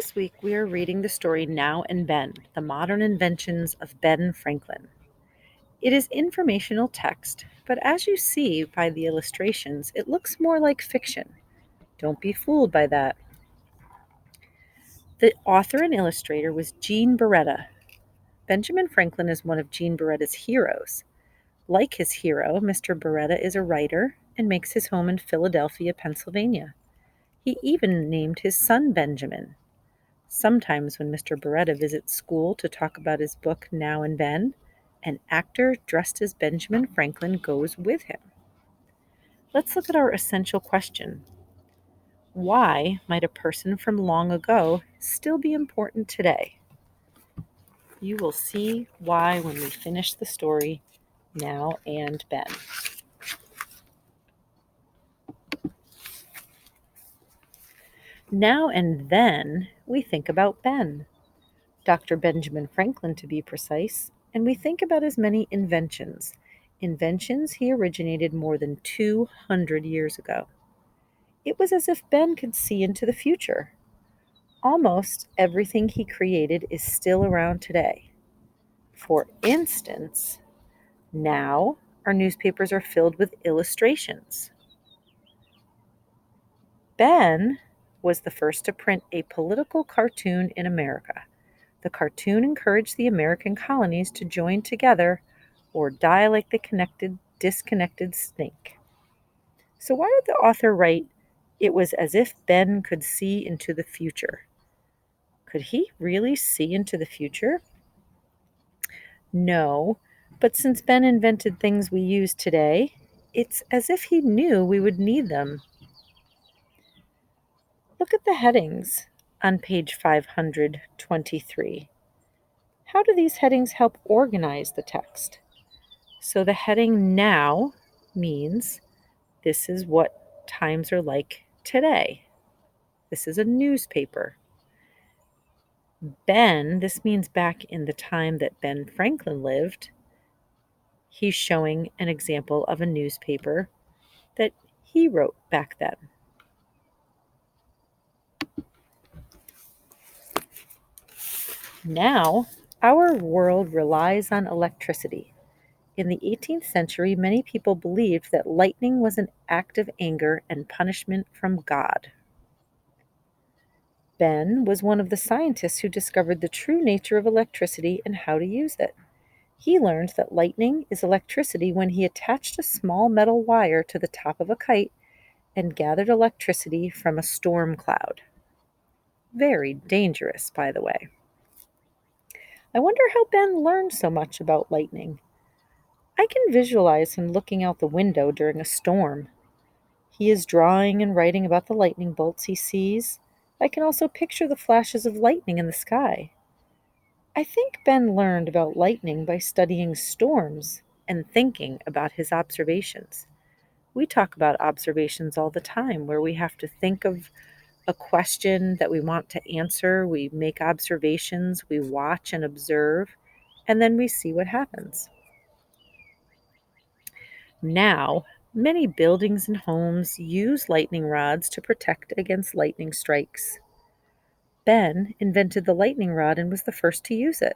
This week we are reading the story Now and Ben, the modern inventions of Ben Franklin. It is informational text, but as you see by the illustrations, it looks more like fiction. Don't be fooled by that. The author and illustrator was Jean Beretta. Benjamin Franklin is one of Jean Beretta's heroes. Like his hero, Mr. Beretta is a writer and makes his home in Philadelphia, Pennsylvania. He even named his son Benjamin. Sometimes when Mr. Beretta visits school to talk about his book Now and Ben, an actor dressed as Benjamin Franklin goes with him. Let's look at our essential question. Why might a person from long ago still be important today? You will see why when we finish the story Now and Ben. Now and then we think about Ben, Dr. Benjamin Franklin to be precise, and we think about his many inventions. Inventions he originated more than 200 years ago. It was as if Ben could see into the future. Almost everything he created is still around today. For instance, now our newspapers are filled with illustrations. Ben was the first to print a political cartoon in America. The cartoon encouraged the American colonies to join together or die like the disconnected snake. So, why did the author write, "It was as if Ben could see into the future"? Could he really see into the future? No, but since Ben invented things we use today, it's as if he knew we would need them. Look at the headings on page 523. How do these headings help organize the text? So the heading Now means this is what times are like today. This is a newspaper. Ben, this means back in the time that Ben Franklin lived. He's showing an example of a newspaper that he wrote back then. Now, our world relies on electricity. In the 18th century, many people believed that lightning was an act of anger and punishment from God. Ben was one of the scientists who discovered the true nature of electricity and how to use it. He learned that lightning is electricity when he attached a small metal wire to the top of a kite and gathered electricity from a storm cloud. Very dangerous, by the way. I wonder how Ben learned so much about lightning. I can visualize him looking out the window during a storm. He is drawing and writing about the lightning bolts he sees. I can also picture the flashes of lightning in the sky. I think Ben learned about lightning by studying storms and thinking about his observations. We talk about observations all the time, where we have to think of a question that we want to answer. We make observations, we watch and observe, and then we see what happens. Now, many buildings and homes use lightning rods to protect against lightning strikes. Ben invented the lightning rod and was the first to use it.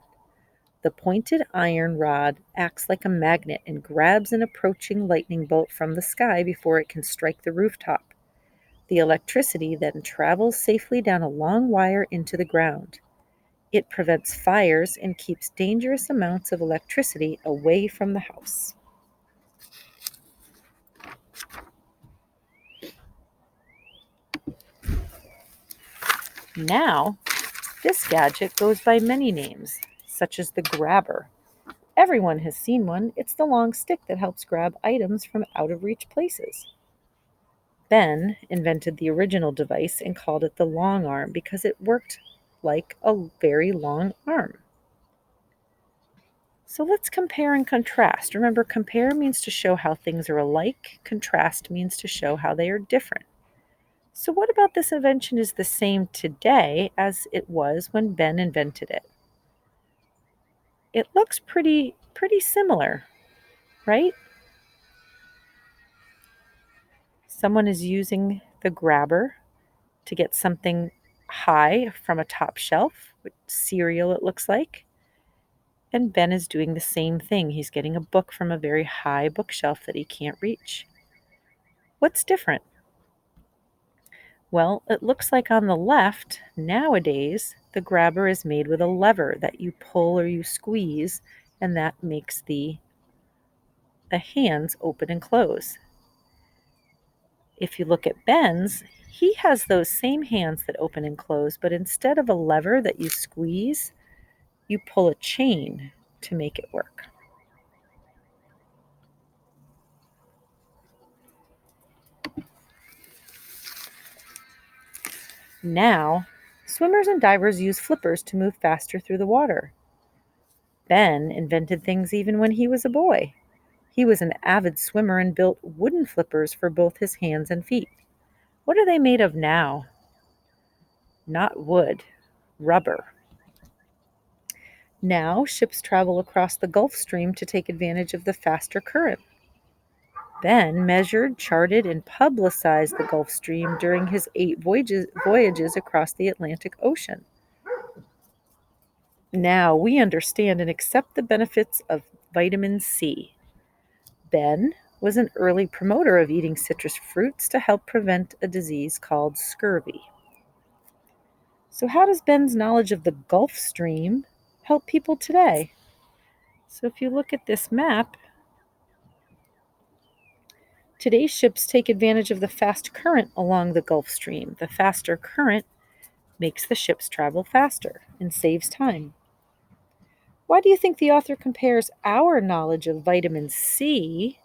The pointed iron rod acts like a magnet and grabs an approaching lightning bolt from the sky before it can strike the rooftop. The electricity then travels safely down a long wire into the ground. It prevents fires and keeps dangerous amounts of electricity away from the house. Now, this gadget goes by many names, such as the grabber. Everyone has seen one. It's the long stick that helps grab items from out of reach places. Ben invented the original device and called it the long arm because it worked like a very long arm. So let's compare and contrast. Remember, compare means to show how things are alike, contrast means to show how they are different. So what about this invention is the same today as it was when Ben invented it? It looks pretty similar, right? Someone is using the grabber to get something high from a top shelf with cereal, it looks like. And Ben is doing the same thing. He's getting a book from a very high bookshelf that he can't reach. What's different? Well, it looks like on the left, nowadays, the grabber is made with a lever that you pull or you squeeze, and that makes the hands open and close. If you look at Ben's, he has those same hands that open and close, but instead of a lever that you squeeze, you pull a chain to make it work. Now, swimmers and divers use flippers to move faster through the water. Ben invented things even when he was a boy. He was an avid swimmer and built wooden flippers for both his hands and feet. What are they made of now? Not wood, rubber. Now, ships travel across the Gulf Stream to take advantage of the faster current. Ben measured, charted, and publicized the Gulf Stream during his 8 voyages across the Atlantic Ocean. Now we understand and accept the benefits of vitamin C. Ben was an early promoter of eating citrus fruits to help prevent a disease called scurvy. So, how does Ben's knowledge of the Gulf Stream help people today? So, if you look at this map, today's ships take advantage of the fast current along the Gulf Stream. The faster current makes the ships travel faster and saves time. Why do you think the author compares our knowledge of vitamin C,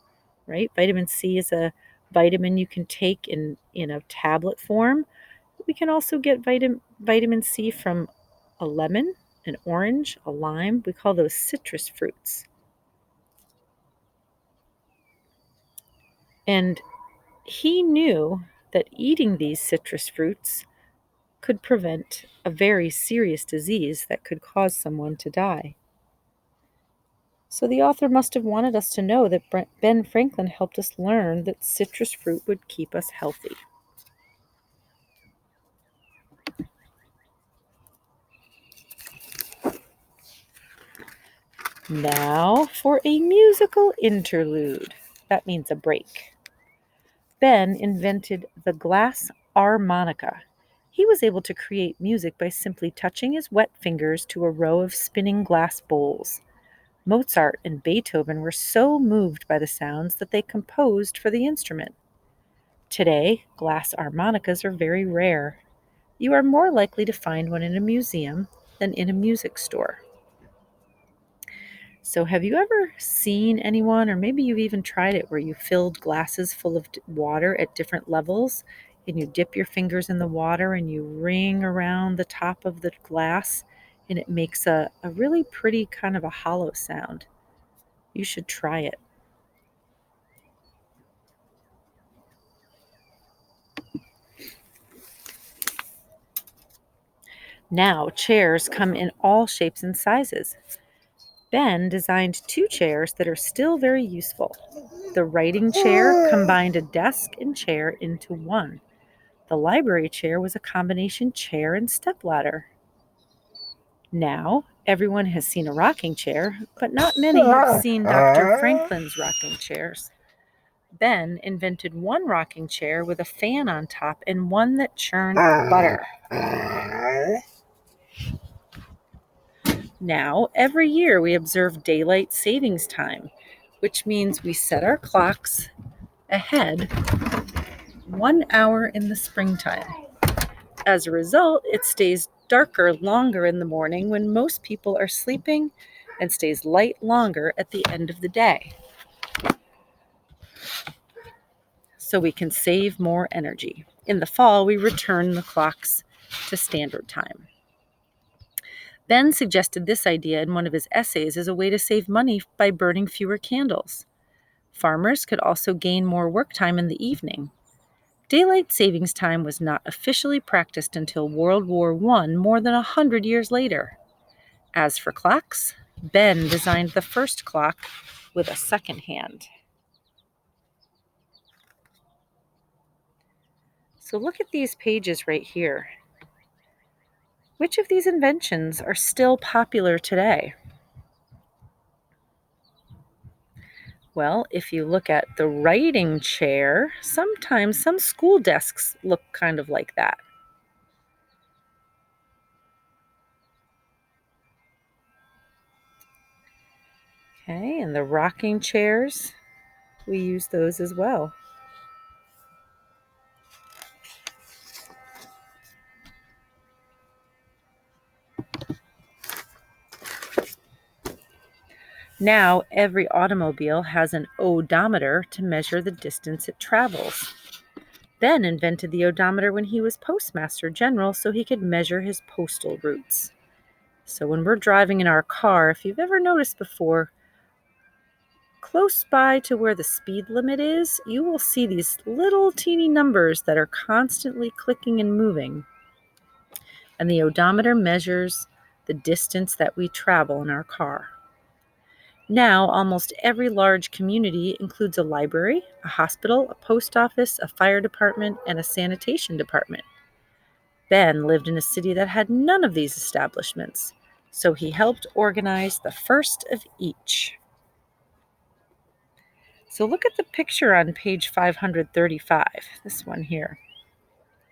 right? Vitamin C is a vitamin you can take in a tablet form. We can also get vitamin C from a lemon, an orange, a lime. We call those citrus fruits. And he knew that eating these citrus fruits could prevent a very serious disease that could cause someone to die. So the author must have wanted us to know that Ben Franklin helped us learn that citrus fruit would keep us healthy. Now for a musical interlude. That means a break. Ben invented the glass harmonica. He was able to create music by simply touching his wet fingers to a row of spinning glass bowls. Mozart and Beethoven were so moved by the sounds that they composed for the instrument. Today, glass harmonicas are very rare. You are more likely to find one in a museum than in a music store. So, have you ever seen anyone, or maybe you've even tried it, where you filled glasses full of water at different levels and you dip your fingers in the water and you ring around the top of the glass and it makes a really pretty kind of a hollow sound? You should try it. Now, chairs come in all shapes and sizes. Ben designed 2 chairs that are still very useful. The writing chair combined a desk and chair into one. The library chair was a combination chair and stepladder. Now, everyone has seen a rocking chair, but not many have seen Dr. Franklin's rocking chairs. Ben invented one rocking chair with a fan on top and one that churned butter. Now, every year we observe daylight savings time, which means we set our clocks ahead 1 hour in the springtime. As a result, it stays darker longer in the morning when most people are sleeping and stays light longer at the end of the day. So we can save more energy. In the fall, we return the clocks to standard time. Ben suggested this idea in one of his essays as a way to save money by burning fewer candles. Farmers could also gain more work time in the evening. Daylight savings time was not officially practiced until World War I, more than 100 years later. As for clocks, Ben designed the first clock with a second hand. So look at these pages right here. Which of these inventions are still popular today? Well, if you look at the writing chair, sometimes some school desks look kind of like that. Okay, and the rocking chairs, we use those as well. Now, every automobile has an odometer to measure the distance it travels. Ben invented the odometer when he was postmaster general so he could measure his postal routes. So when we're driving in our car, if you've ever noticed before, close by to where the speed limit is, you will see these little teeny numbers that are constantly clicking and moving. And the odometer measures the distance that we travel in our car. Now, almost every large community includes a library, a hospital, a post office, a fire department, and a sanitation department. Ben lived in a city that had none of these establishments, so he helped organize the first of each. So look at the picture on page 535, this one here.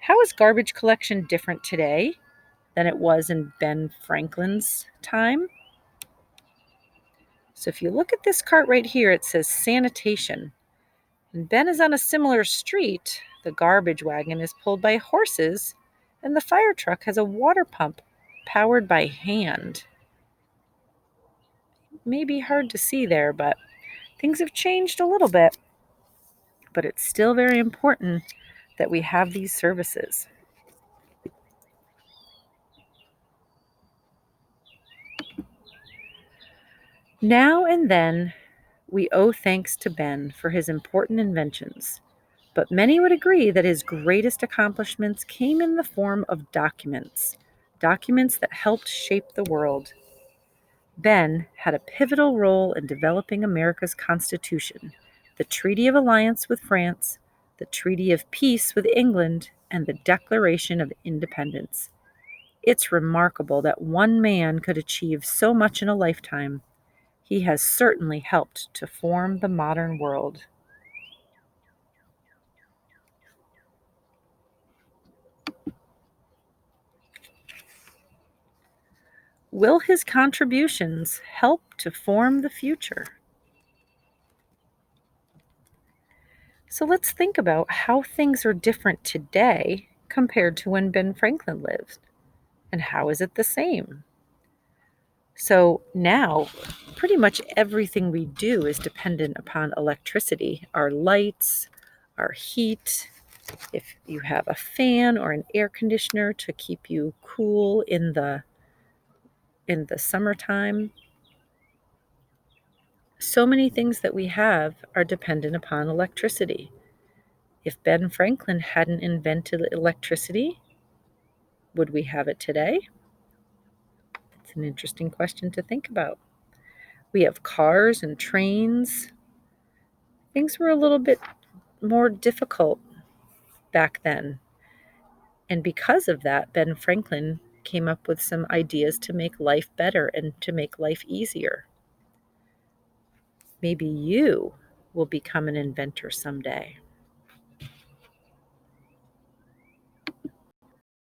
How is garbage collection different today than it was in Ben Franklin's time? So if you look at this cart right here, it says sanitation. And Ben is on a similar street. The garbage wagon is pulled by horses, and the fire truck has a water pump powered by hand. May be hard to see there, but things have changed a little bit. But it's still very important that we have these services. Now and then, we owe thanks to Ben for his important inventions, but many would agree that his greatest accomplishments came in the form of documents, documents that helped shape the world. Ben had a pivotal role in developing America's Constitution, the Treaty of Alliance with France, the Treaty of Peace with England, and the Declaration of Independence. It's remarkable that one man could achieve so much in a lifetime. He has certainly helped to form the modern world. Will his contributions help to form the future? So let's think about how things are different today compared to when Ben Franklin lived. And how is it the same? So now, pretty much everything we do is dependent upon electricity. Our lights, our heat, if you have a fan or an air conditioner to keep you cool in the summertime. So many things that we have are dependent upon electricity. If Ben Franklin hadn't invented electricity, would we have it today? It's an interesting question to think about. We have cars and trains. Things were a little bit more difficult back then. And because of that, Ben Franklin came up with some ideas to make life better and to make life easier. Maybe you will become an inventor someday.